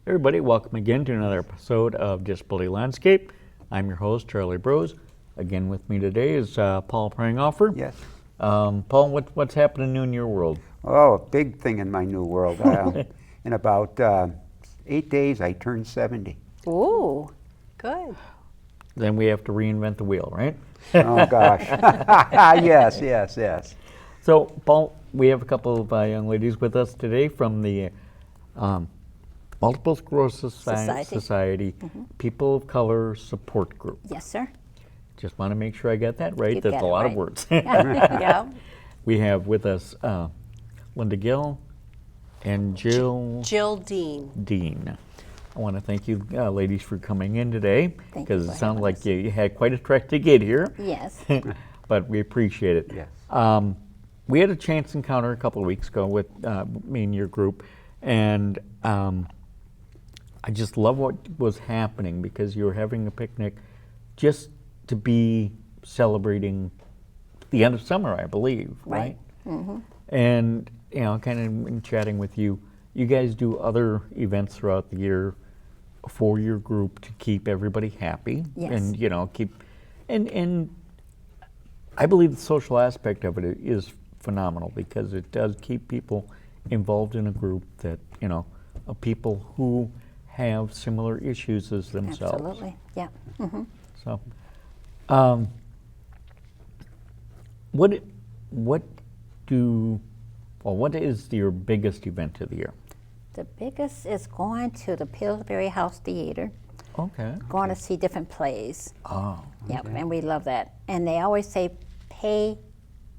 Everybody, welcome again to another episode of Disability Landscape. I'm your host, Charlie Brose. Again with me today is Paul Pringhofer. Yes. Paul, what's happening new in your world? Oh, a big thing in my new world. In about 8 days, I turn 70. Ooh, good. Then we have to reinvent the wheel, right? Oh, gosh. Yes. So, Paul, we have a couple of young ladies with us today from the Multiple Sclerosis Society People of Color Support Group. Yes, sir. Just want to make sure I got that right. You That's got a it lot right. of words. Yeah. We have with us Linda Gill and Gill Dean. I want to thank you ladies for coming in today, Thank you because for it sounds having like us. you had quite a trek to get here. Yes. But we appreciate it. Yes. We had a chance encounter a couple of weeks ago with me and your group, and I just love what was happening, because you were having a picnic just to be celebrating the end of summer, I believe, right? Mm-hmm. And, you know, kind of in chatting with you, you guys do other events throughout the year for your group to keep everybody happy. Yes. And, you know, and I believe the social aspect of it is phenomenal, because it does keep people involved in a group that, you know, of people who have similar issues as themselves. Absolutely. Yeah. Mm-hmm. So, what is your biggest event of the year? The biggest is going to the Pillsbury House Theater, Okay. going to see different plays. Oh, Yep, and we love that. And they always say, pay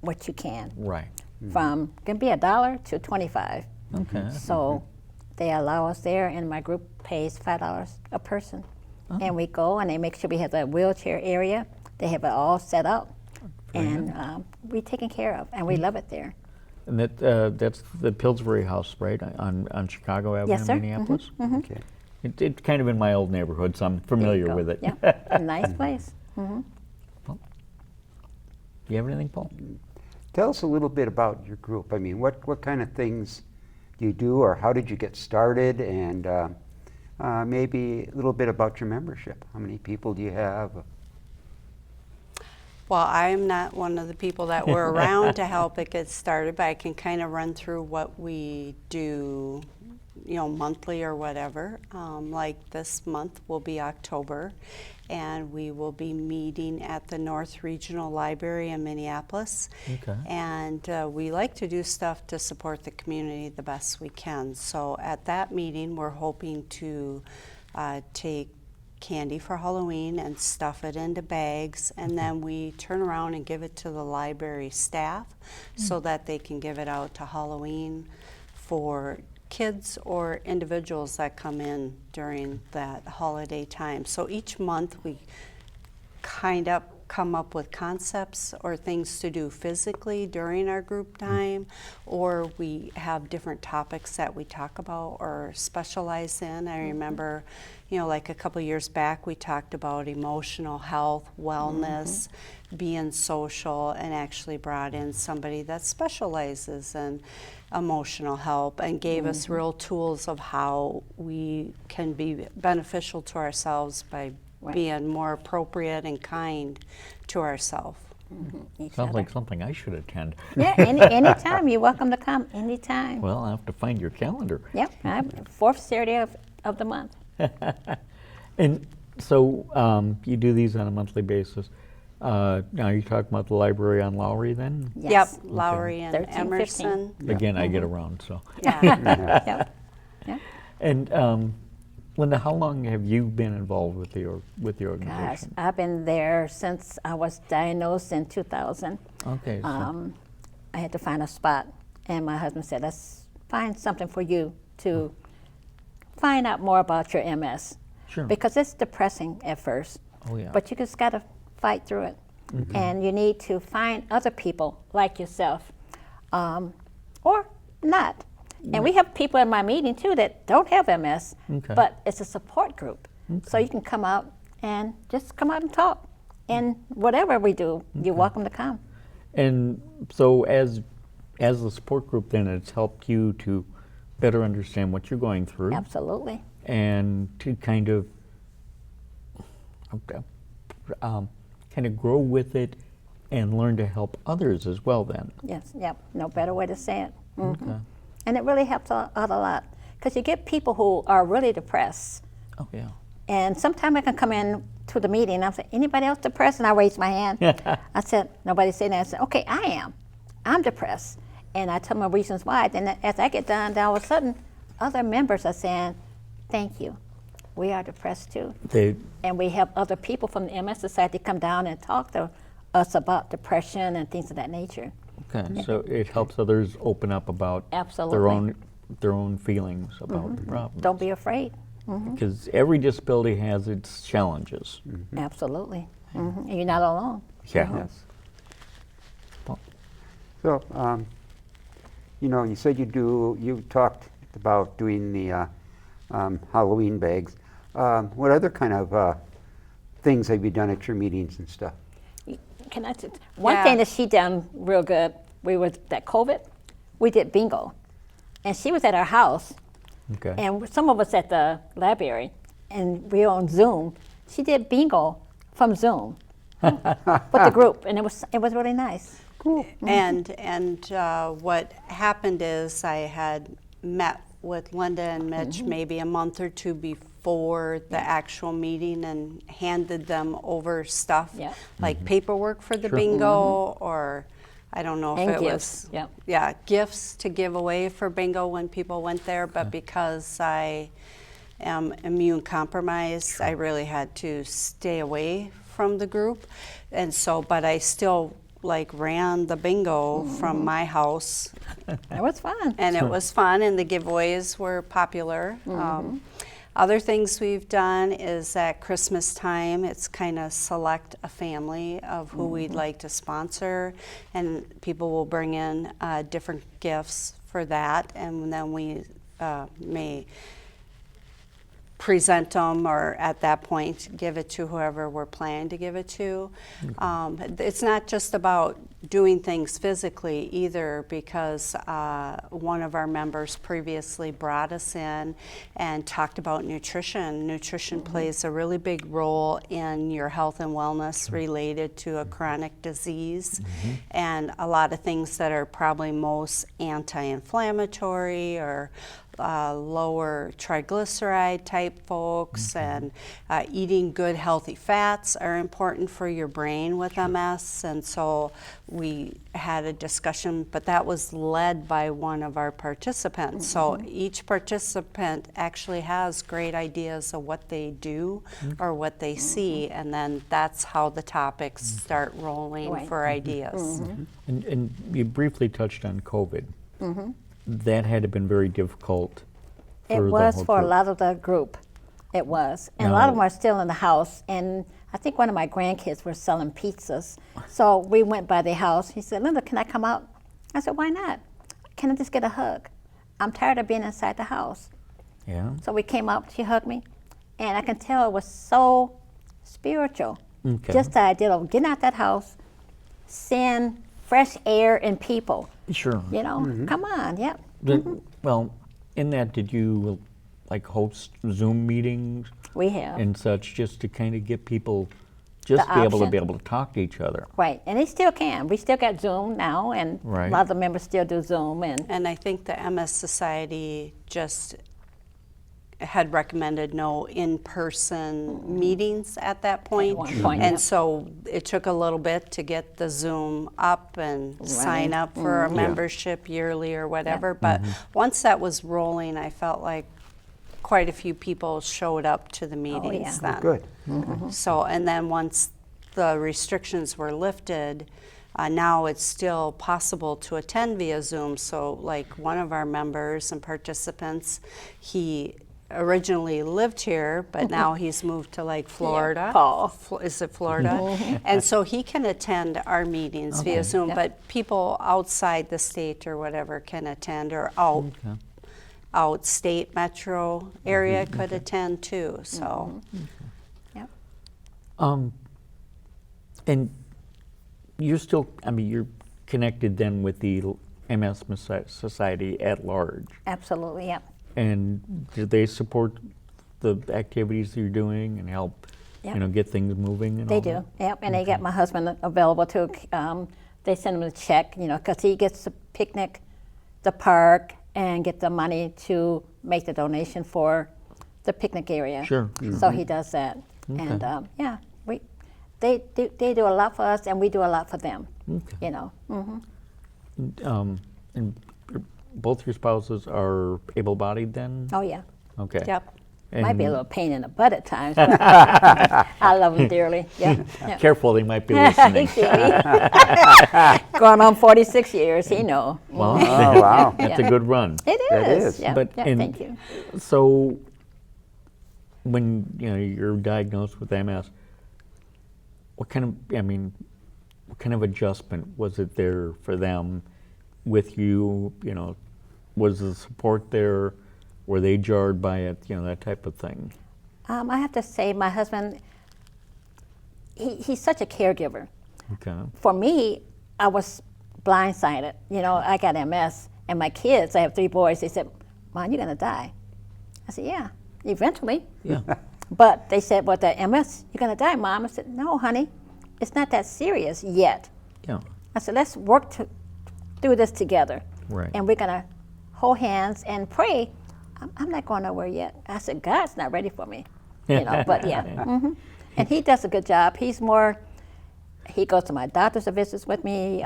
what you can. right. From can be $1 to $25. Okay. So they allow us there, and my group pays $5 a person. And we go, and they make sure we have the wheelchair area. They have it all set up, and we're taken care of, and we love it there. And that's the Pillsbury House, right, on Chicago Avenue Yes, sir. in Minneapolis? Okay. It's kind of in my old neighborhood, so I'm familiar with it. Yeah, a nice place. Do you have anything, Paul? Tell us a little bit about your group. I mean, what kind of things do you do, or how did you get started? And maybe a little bit about your membership. How many people do you have? Well, I'm not one of the people that were around to help it get started, but I can kind of run through what we do, you know, monthly or whatever. Like this month will be October, and we will be meeting at the North Regional Library in Minneapolis. Okay. And we like to do stuff to support the community the best we can. So at that meeting, we're hoping to take candy for Halloween and stuff it into bags, and then we turn around and give it to the library staff so that they can give it out to Halloween for kids or individuals that come in during that holiday time. So each month we kind of come up with concepts or things to do physically during our group time, or we have different topics that we talk about or specialize in. I remember, you know, like a couple years back, we talked about emotional health, wellness, being social, and actually brought in somebody that specializes in emotional help and gave us real tools of how we can be beneficial to ourselves by being more appropriate and kind to ourselves. Sounds like something I should attend. Yeah, anytime. You're welcome to come, anytime. Well, I'll have to find your calendar. Yep, fourth Saturday of the month. And so you do these on a monthly basis. Now you're talking about the library on Lowry then? Yes. Yep, Lowry and 13, Emerson. Again, I get around, so. Yeah. Yep. Yeah. And Linda, how long have you been involved with the Gosh, organization? I've been there since I was diagnosed in 2000. Okay. So, I had to find a spot, and my husband said, let's find something for you to find out more about your MS. Sure. Because it's depressing at first, Oh, yeah. but you just got to fight through it. And you need to find other people like yourself, or not. And we have people in my meeting too that don't have MS, Okay. but it's a support group. So you can come out and just come out and talk. And whatever we do, you're welcome to come. And so as the support group, then it's helped you to better understand what you're going through. Absolutely. And to kind of grow with it and learn to help others as well then. Yes, yep. No better way to say it. Mhm. Okay. And it really helps out a lot. Because you get people who are really depressed. Oh, yeah. And sometimes I can come in to the meeting and I'll say, anybody else depressed? And I raise my hand. I said, nobody said that. I said, okay, I am. I'm depressed. And I tell my reasons why. Then as I get done, then all of a sudden, other members are saying, thank you. We are depressed too. And we have other people from the MS Society come down and talk to us about depression and things of that nature. Okay, so it helps others open up about Absolutely. their own feelings about the problem. Don't be afraid. Because every disability has its challenges. Absolutely. And you're not alone. Yeah. Yes. So, you said you talked about doing the Halloween bags. What other kind of things have you done at your meetings and stuff? Can I just, one Yeah. thing that she done real good, we was that COVID, we did bingo. And she was at our house, Okay. and some of us at the library, and we were on Zoom. She did bingo from Zoom with the group, and it was really nice. Cool. And what happened is I had met with Linda and Mitch maybe a month or two before the actual meeting and handed them over stuff Yeah. like paperwork for the Sure. bingo, or I don't know if And it gifts. was gifts to give away for bingo when people went there, but because I am immune compromised, I really had to stay away from the group. And so, but I still ran the bingo from my house, It was fun. and it was fun, and the giveaways were popular. Other things we've done is at Christmas time, it's kind of select a family of who we'd like to sponsor, and people will bring in different gifts for that, and then we may present them, or at that point give it to whoever we're planning to give it to. It's not just about doing things physically either, because one of our members previously brought us in and talked about nutrition. Nutrition plays a really big role in your health and wellness related to a chronic disease, and a lot of things that are probably most anti-inflammatory or lower triglyceride type folks, and eating good healthy fats are important for your brain with MS. And so we had a discussion, but that was led by one of our participants. So each participant actually has great ideas of what they do or what they see, and then that's how the topics start rolling Right. for ideas. And you briefly touched on COVID. That had to been very difficult for It the was whole for a group. lot of the group. It was. And a lot of them Now- are still in the house. And I think one of my grandkids were selling pizzas. So we went by their house. He said, Linda, can I come out? I said, why not? Can I just get a hug? I'm tired of being inside the house. Yeah. So we came out, she hugged me. And I can tell it was so spiritual. Okay. Just the idea of getting out that house, seeing fresh air and people. Sure. You know, come on, yep. Well, in that, did you host Zoom meetings We have. and such, just to kind of get people just The be able option. to talk to each other? Right, and they still can. We still got Zoom now, and Right. a lot of the members still do Zoom. And I think the MS Society just had recommended no in-person meetings at that point. one point, And yep. so it took a little bit to get the Zoom up and sign up for a membership yearly or whatever. But once that was rolling, I felt like quite a few people showed up to the meetings then. Good. So, and then once the restrictions were lifted, now it's still possible to attend via Zoom. So one of our members and participants, he originally lived here, but now he's moved to Florida. Paul. Is it Florida? And so he can attend our meetings via Zoom, Yep. but people outside the state or whatever can attend, or out state metro area could attend too. So Yep. And you're still, you're connected then with the MS Society at large. Absolutely, yep. And do they support the activities you're doing and help, Yep. you know, get things moving and They all do, that? yep, and they get my husband available too. They send him a check, you know, because he gets the picnic, the park, and get the money to make the donation for the picnic area. Sure, So he does that, and yeah, they do a lot for us, and we do a lot for them. Okay. You know. And both your spouses are able-bodied then? Oh yeah. Okay. Yep. Might be a And little pain in the butt at times, but I love them dearly. Yeah. Yeah. Careful, they might be listening. Going on 46 years, he know. Well, Oh, wow. that's a good run. It That is. is. Yeah, But yeah, in- thank you. So, when you know you're diagnosed with MS, what kind of adjustment was it there for them with you? You know, was the support there? Were they jarred by it? You know, that type of thing. I have to say, my husband, he's such a caregiver. Okay. For me, I was blindsided. You know, I got MS, and my kids, I have 3 boys, they said, Mom, you're going to die. I said, yeah, eventually. Yeah. But they said, well, the MS, you're going to die, Mom. I said, no, honey, it's not that serious yet. Yeah. I said, let's work through this together. Right. And we're going to hold hands and pray. I'm not going nowhere yet. I said, God's not ready for me. You know, but yeah. And he does a good job. He goes to my doctor's visits with me,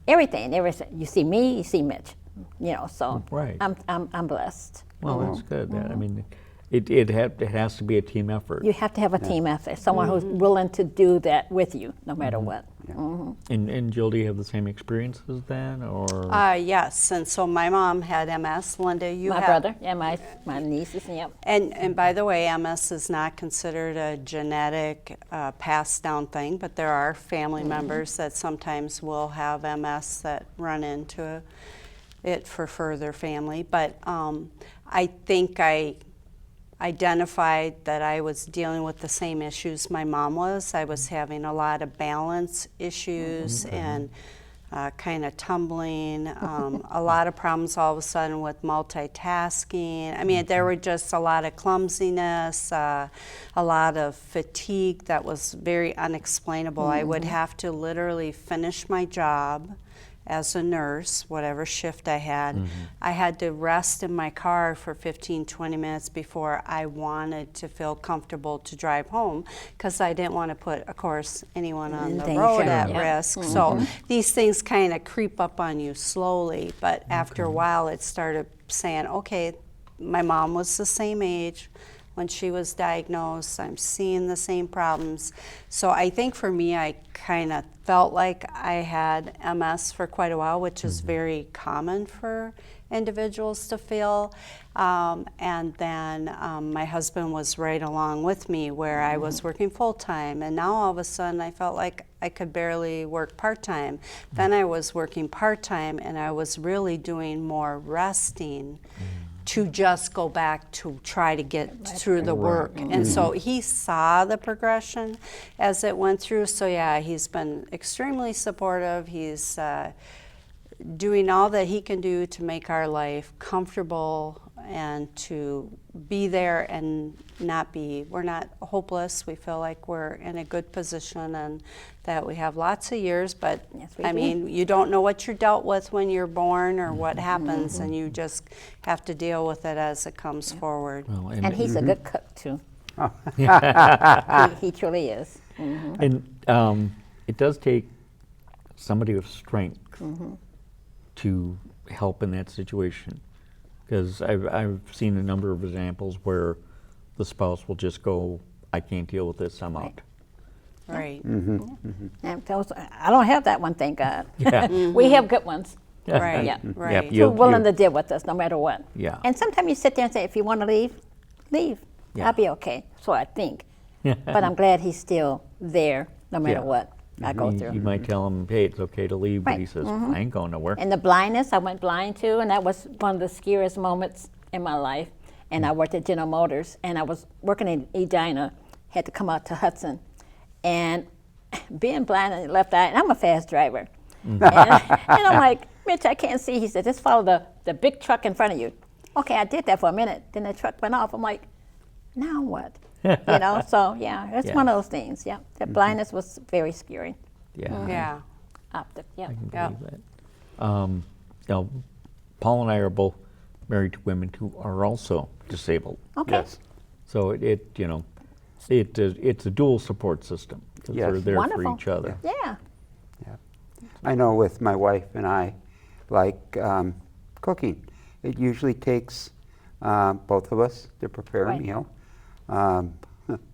everything. You see me, you see Mitch. You know, so Right. I'm blessed. Well, that's good. I mean, it has to be a team effort. You have to have a team effort, someone who's willing to do that with you, no matter what. And Jill, do you have the same experiences then, or? Yes, and so my mom had MS. Linda, you My have. brother and my nieces, yep. And by the way, MS is not considered a genetic passed down thing, but there are family members that sometimes will have MS that run into it for further family. But I think I identified that I was dealing with the same issues my mom was. I was having a lot of balance issues and kind of tumbling, a lot of problems all of a sudden with multitasking. I mean, there were just a lot of clumsiness, a lot of fatigue that was very unexplainable. I would have to literally finish my job as a nurse, whatever shift I had. I had to rest in my car for 15, 20 minutes before I wanted to feel comfortable to drive home, because I didn't want to put, of course, anyone on the danger, road at yeah. risk. So these things kind of creep up on you slowly, but after a while it started saying, okay, my mom was the same age when she was diagnosed. I'm seeing the same problems. So I think for me, I kind of felt like I had MS for quite a while, which is very common for individuals to feel. And then my husband was right along with me, where I was working full-time, and now all of a sudden I felt like I could barely work part-time. Then I was working part-time, and I was really doing more resting to just go back to try to get through the work. And so he saw the progression as it went through. So yeah, he's been extremely supportive. He's doing all that he can do to make our life comfortable and to be there and we're not hopeless. We feel like we're in a good position and that we have lots of years, but Yes, we I do. mean, you don't know what you're dealt with when you're born or what happens, and you just have to deal with it as it comes forward. Well, And he's a good cook too. Oh. He truly is. And it does take somebody with strength to help in that situation, because I've seen a number of examples where the spouse will just go, I can't deal with this, I'm out. Right. And I don't have that one, thank God. Yeah. We have good ones. Right. Yeah. Right. You- Who are willing you- to deal with us no matter what. Yeah. And sometimes you sit there and say, if you want to leave, leave. Yeah. I'll be okay. So I think. But I'm glad he's still there no matter Yeah. what I go You through. might tell him, hey, it's okay to leave, but Right. he says, I ain't going nowhere. And the blindness, I went blind too, and that was one of the scariest moments in my life. And I worked at General Motors, and I was working in Edina, had to come out to Hudson. And being blind in the left eye, and I'm a fast driver. And I'm like, Mitch, I can't see. He said, just follow the big truck in front of you. Okay, I did that for a minute. Then the truck went off. I'm like, now what? So yeah, it's one of those things. Yeah, the blindness was very scary. Yeah. Yeah. Optic, yeah. I can Yeah. believe that. Paul and I are both married to women who are also disabled. Okay. Yes. So it's a dual support system because Yes. they're there Wonderful. for each other. Yeah. Yeah. I know with my wife and I, like cooking, it usually takes both of us to prepare Right. a meal.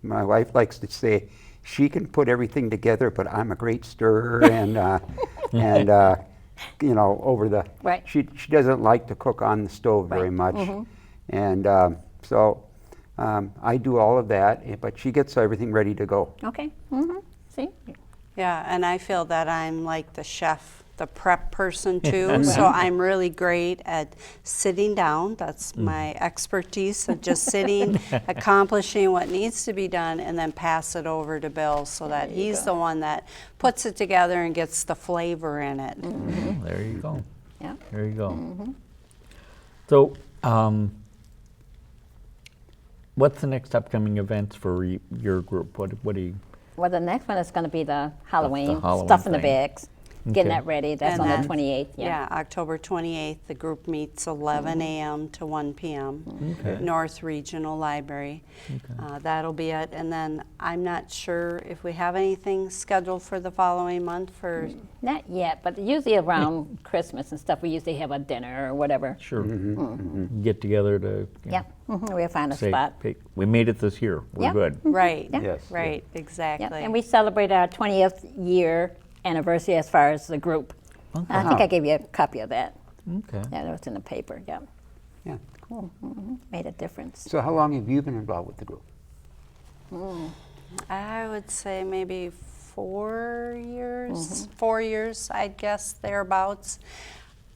My wife likes to say she can put everything together, but I'm a great stirrer and over the. Right. She doesn't like to cook on the stove very Right. much, and so I do all of that, but she gets everything ready to go. Okay. See? Yeah, and I feel that I'm like the chef, the prep person too. So I'm really great at sitting down. That's my expertise of just sitting, accomplishing what needs to be done, and then pass it over to Bill so that he's the one that puts it together and gets the flavor in it. Well, there you go. Yeah. There you go. So, what's the next upcoming events for your group? What do you? Well, the next one is going to be the Halloween, Halloween stuff in the thing. bags, getting Okay. that ready. That's And on then- the 28th. Yeah, October 28th, the group meets 11 a.m. to 1 p.m. Okay. North Regional Library. That'll be it. And then I'm not sure if we have anything scheduled for the following month for, Not yet, but usually around Christmas and stuff, we usually have a dinner or whatever. Sure. Get together to Yeah, we'll find a say, spot. "Hey, we made it this year. We're Yeah. good. right, Yeah. Yes. right, Yeah, exactly. and we celebrate our 20th year anniversary as far as the group. I think I gave you a copy of that. Okay. Yeah, that was in the paper. Yeah, Yeah. cool. Made a difference. So how long have you been involved with the group? I would say maybe 4 years, 4 years, I'd guess, thereabouts.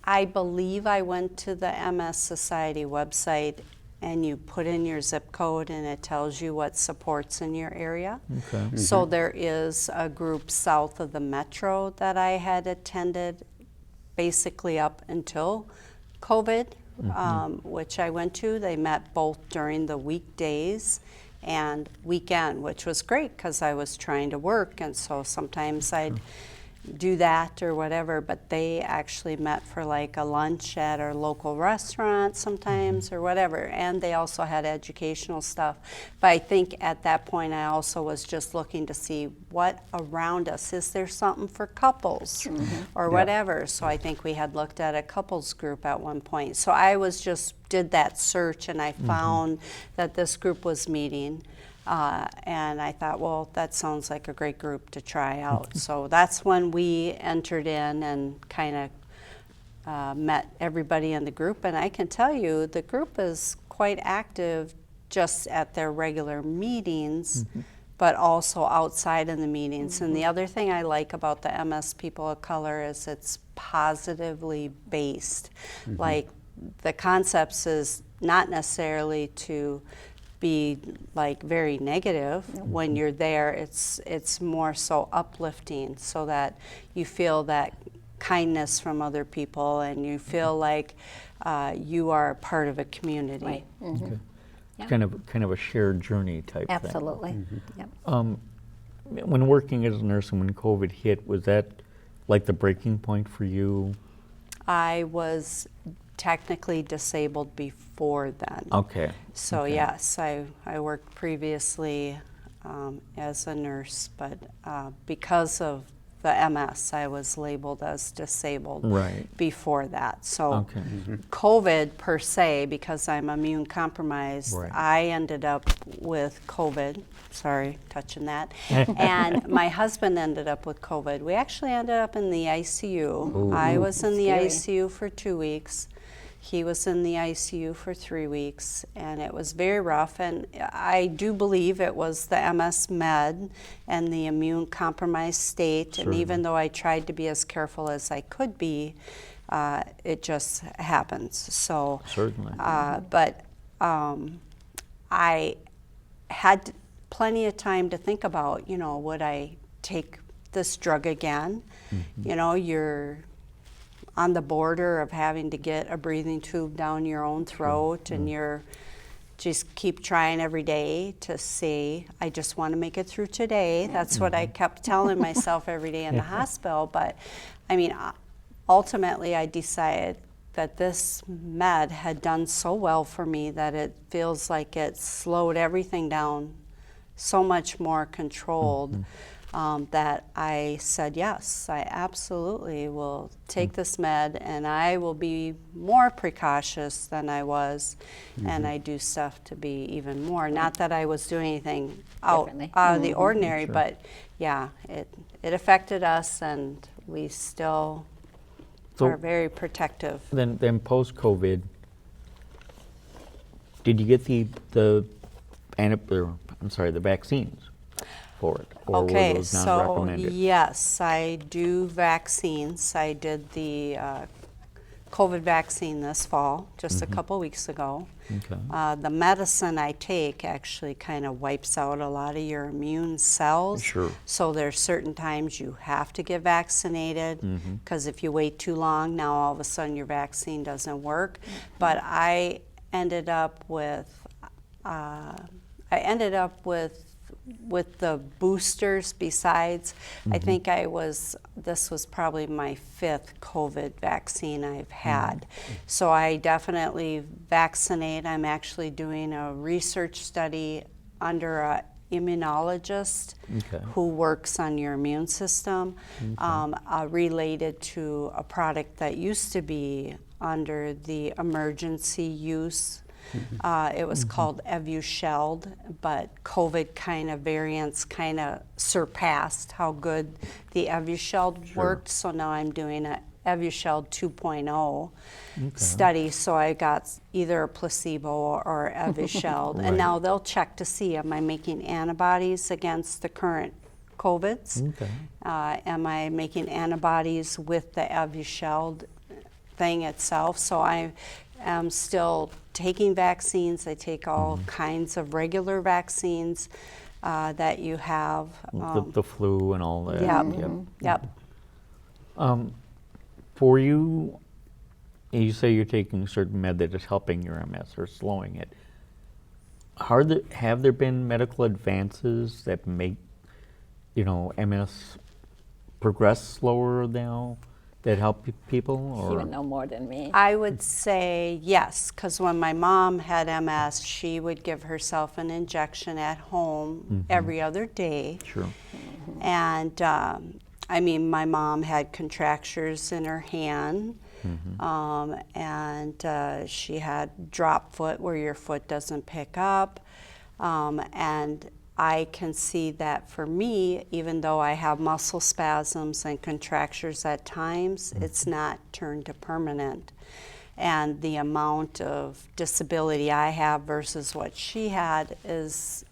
I believe I went to the MS Society website and you put in your zip code and it tells you what supports in your area. Okay. So there is a group south of the metro that I had attended basically up until COVID, which I went to. They met both during the weekdays and weekend, which was great because I was trying to work, and so sometimes I'd do that or whatever, but they actually met for like a lunch at our local restaurant sometimes or whatever, and they also had educational stuff. But I think at that point I also was just looking to see what around us, is there something for couples or whatever. So I think we had looked at a couples group at one point. So I was just did that search and I found that this group was meeting. And I thought, well, that sounds like a great group to try out. So that's when we entered in and kind of met everybody in the group. And I can tell you, the group is quite active just at their regular meetings, but also outside in the meetings. And the other thing I like about the MS People of Color is it's positively based. Like the concepts is not necessarily to be like very negative. When you're there, it's more so uplifting, so that you feel that kindness from other people and you feel like you are part of a community. Right. Okay. Yeah. Kind of a shared journey type thing. Absolutely. Yep. When working as a nurse and when COVID hit, was that like the breaking point for you? I was technically disabled before then. Okay. So Okay. yes, I worked previously as a nurse, but because of the MS, I was labeled as disabled Right. before that. So Okay. COVID per se, because I'm immune compromised, Right. I ended up with COVID. Sorry, touching that. And my husband ended up with COVID. We actually ended up in the ICU. I was in the Scary. ICU for 2 weeks. He was in the ICU for 3 weeks, and it was very rough. And I do believe it was the MS med and the immune compromised state. And even though I tried to be as careful as I could be, it just happens. So, Certainly. but I had plenty of time to think about, would I take this drug again? You know, on the border of having to get a breathing tube down your own throat, and you're just keep trying every day to say, I just want to make it through today. That's what I kept telling myself every day in the hospital. But I mean, ultimately I decided that this med had done so well for me that it feels like it slowed everything down so much more controlled. That I said, yes, I absolutely will take this med, and I will be more precautious than I was, and I do stuff to be even more. Not that I was doing anything out of the ordinary, but yeah, it affected us, and we still are very protective. Then post-COVID, did you get the vaccines for it, or were Okay, those so non-recommended? yes, I do vaccines. I did the COVID vaccine this fall, just a couple weeks ago. Okay. The medicine I take actually kind of wipes out a lot of your immune cells. Sure. So there's certain times you have to get vaccinated, because if you wait too long, now all of a sudden your vaccine doesn't work. But I ended up with with the boosters besides. I think this was probably my 5th COVID vaccine I've had. So I definitely vaccinate. I'm actually doing a research study under a immunologist who works on your immune system, related to a product that used to be under the emergency use. It was called Evusheld, but COVID kind of variants kind of surpassed how good the Evusheld worked. So now I'm doing a Evusheld 2.0 study. So I got either a placebo or Evusheld. And now they'll check to see, am I making antibodies against the current COVIDs? Am I making antibodies with the Evusheld thing itself? So I am still taking vaccines. I take all kinds of regular vaccines that you have. The flu and all that. Yep. For you, you say you're taking a certain med that is helping your MS or slowing it. Have there been medical advances that make, MS progress slower now, that help people? Or? You would know more than me. I would say yes, because when my mom had MS, she would give herself an injection at home every other day. Sure. And I mean, my mom had contractures in her hand, and she had drop foot where your foot doesn't pick up. And I can see that for me, even though I have muscle spasms and contractures at times, it's not turned to permanent. And the amount of disability I have versus what she had is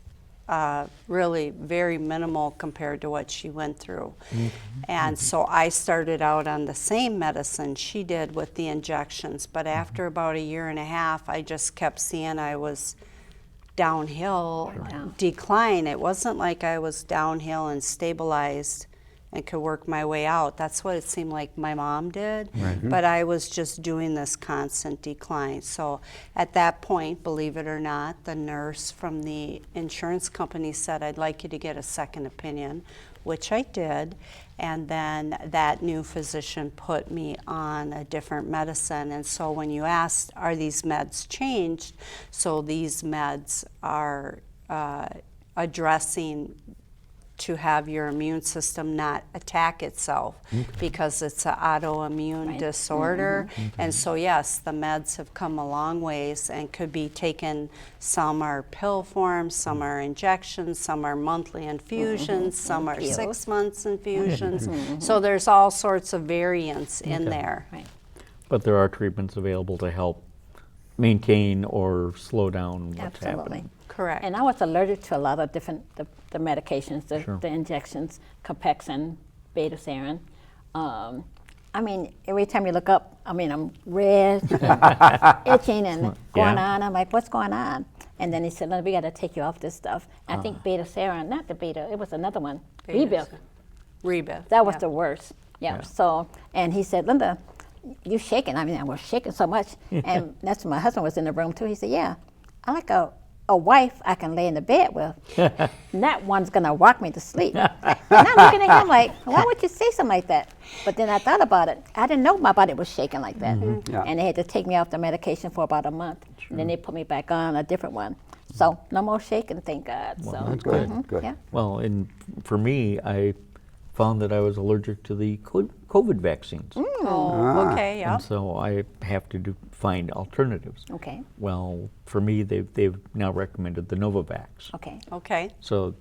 really very minimal compared to what she went through. And so I started out on the same medicine she did with the injections, but after about 1.5 years, I just kept seeing I was downhill decline. It wasn't like I was downhill and stabilized and could work my way out. That's what it seemed like my mom did. But I was just doing this constant decline. So at that point, believe it or not, the nurse from the insurance company said, I'd like you to get a second opinion, which I did. And then that new physician put me on a different medicine. And so when you asked, are these meds changed? So these meds are addressing to have your immune system not attack itself because it's an autoimmune disorder. And so yes, the meds have come a long ways and could be taken. Some are pill form, some are injections, some are monthly infusions, some are 6 months infusions. So there's all sorts of variants in there. But there are treatments available to help maintain or slow down what's happening. Correct. And I was allergic to a lot of different the medications, the injections, Capexin, Betaseron. I mean, every time you look up, I mean, I'm red, itching, and going on. I'm like, what's going on? And then he said, no, we got to take you off this stuff. I think Betaseron, not the Beta, it was another one, Rebif. Rebif. That was the worst. Yeah. So, and he said, Linda, you shaking. I mean, I was shaking so much. And that's when my husband was in the room too. He said, yeah, I like a wife I can lay in the bed with. That one's going to rock me to sleep. And I'm looking at him like, why would you say something like that? But then I thought about it. I didn't know my body was shaking like that. Yeah. And they had to take me off the medication for about a month. And then they put me back on a different one. So no more shaking, thank God. Well, So that's good. Good. Yeah. Well, and for me, I found that I was allergic to the COVID vaccines. Oh, okay, yeah. And so I have to find alternatives. Okay. Well, for me, they've now recommended the Novavax. Okay. Okay. So,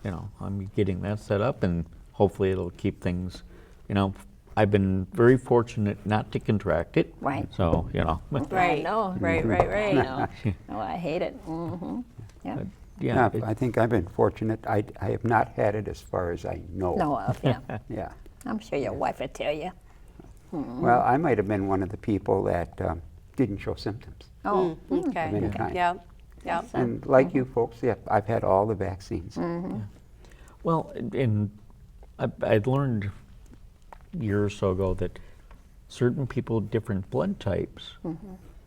I'm getting that set up, and hopefully it'll keep things, I've been very fortunate not to contract it. Right. So, Right. I know. Right, I right. know. Oh, I hate it. Yeah. yeah, I think I've been fortunate. I have not had it as far as I know. No, yeah. Yeah. I'm sure your wife would tell you. Well, I might have been one of the people that didn't show symptoms. Oh, Okay. Of any kind. Yep. Yep. So- And like you folks, yeah, I've had all the vaccines. Well, and I'd learned a year or so ago that certain people with different blood types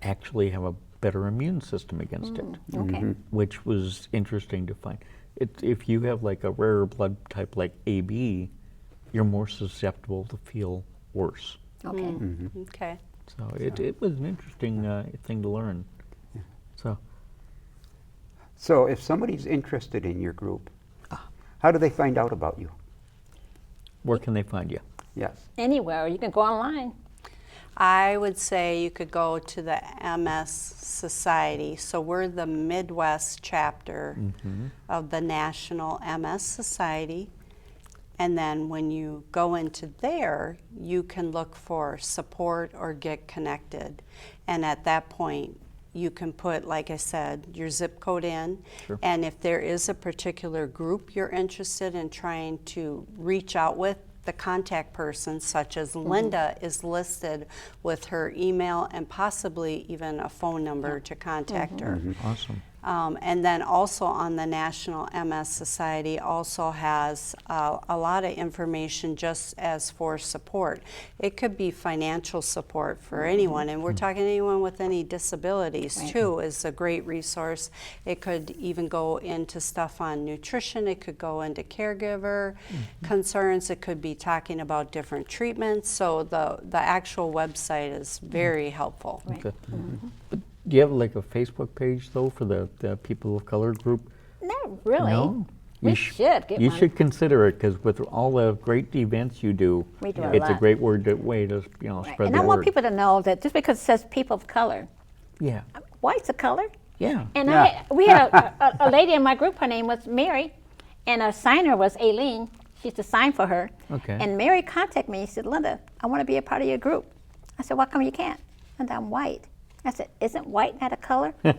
actually have a better immune system against it, okay. which was interesting to find. If you have like a rarer blood type like AB, you're more susceptible to feel worse. Okay. Okay. So it was an interesting thing to learn. So So if somebody's interested in your group, how do they find out about you? where can they find you? Yes. Anywhere. You can go online. I would say you could go to the MS Society. So we're the Midwest chapter of the National MS Society. And then when you go into there, you can look for support or get connected. And at that point, you can put, like I said, your zip code in. Sure. And if there is a particular group you're interested in trying to reach out with, the contact person, such as Linda, is listed with her email and possibly even a phone number to contact her. Awesome. And then also on the National MS Society also has a lot of information just as for support. It could be financial support for anyone, and we're talking anyone with any disabilities too is a great resource. It could even go into stuff on nutrition. It could go into caregiver concerns. It could be talking about different treatments. So the actual website is very helpful. Okay. But do you have like a Facebook page though for the people of color group? Not really. No? We You should get You one. should consider it, because with all the great events you do, We do a it's a lot. great way to Right. spread And the I want word. people to know that just because it says people of color, Yeah, white's a color. yeah. And Yeah. we had a lady in my group, her name was Mary, and a signer was Aileen. She used to sign for her. Okay. And Mary contacted me and said, Linda, I want to be a part of your group. I said, why come you can't? Linda, I'm white. I said, isn't white not a color? And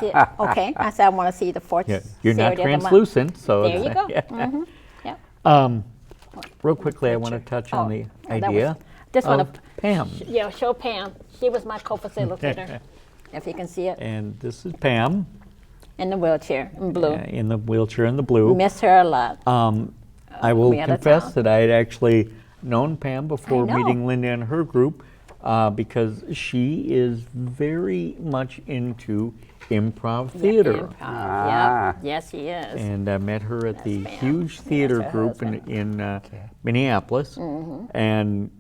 she said, okay. I said, I want to see the fourth Yeah, you're not Saturday of the month. translucent, so There you go. yeah. Yep. Real quickly, I want to touch on the that idea was- just wanna- of Pam. Yeah, show Pam. She was my co-facilitator, if you can see it, And this is Pam in the wheelchair, in blue. in the wheelchair in the blue. Miss her a lot. I will we out of confess town. that I had actually known Pam before I know. meeting Linda and her group, because she is very much into improv theater. Improv, Ah. Yep. Yes, he is. And I met her at the Pam. huge theater her group in, husband. in Minneapolis, and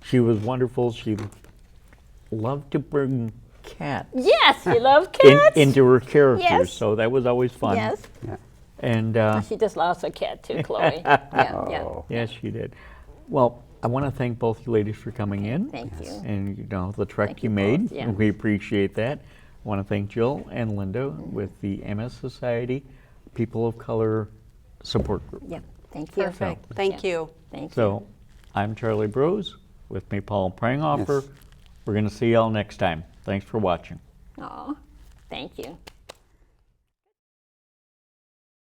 she was wonderful. She loved to bring cats Yes, you love cats. into her characters, Yes. so that was always fun. Yes. Yeah. And She just lost her cat too, Chloe. Yeah, yeah. Oh. yes, she did. Well, I want to thank both you ladies for coming in. Thank you. And the trek Thank you you made. both, yeah. We appreciate that. I want to thank Jill and Linda with the MS Society People of Color Support Group. Yeah, thank you. Perfect. Thank you. Thank you. So I'm Charlie Bruce, with me Paul Pranghofer. Yes. We're going to see y'all next time. Thanks for watching. Aw, thank you.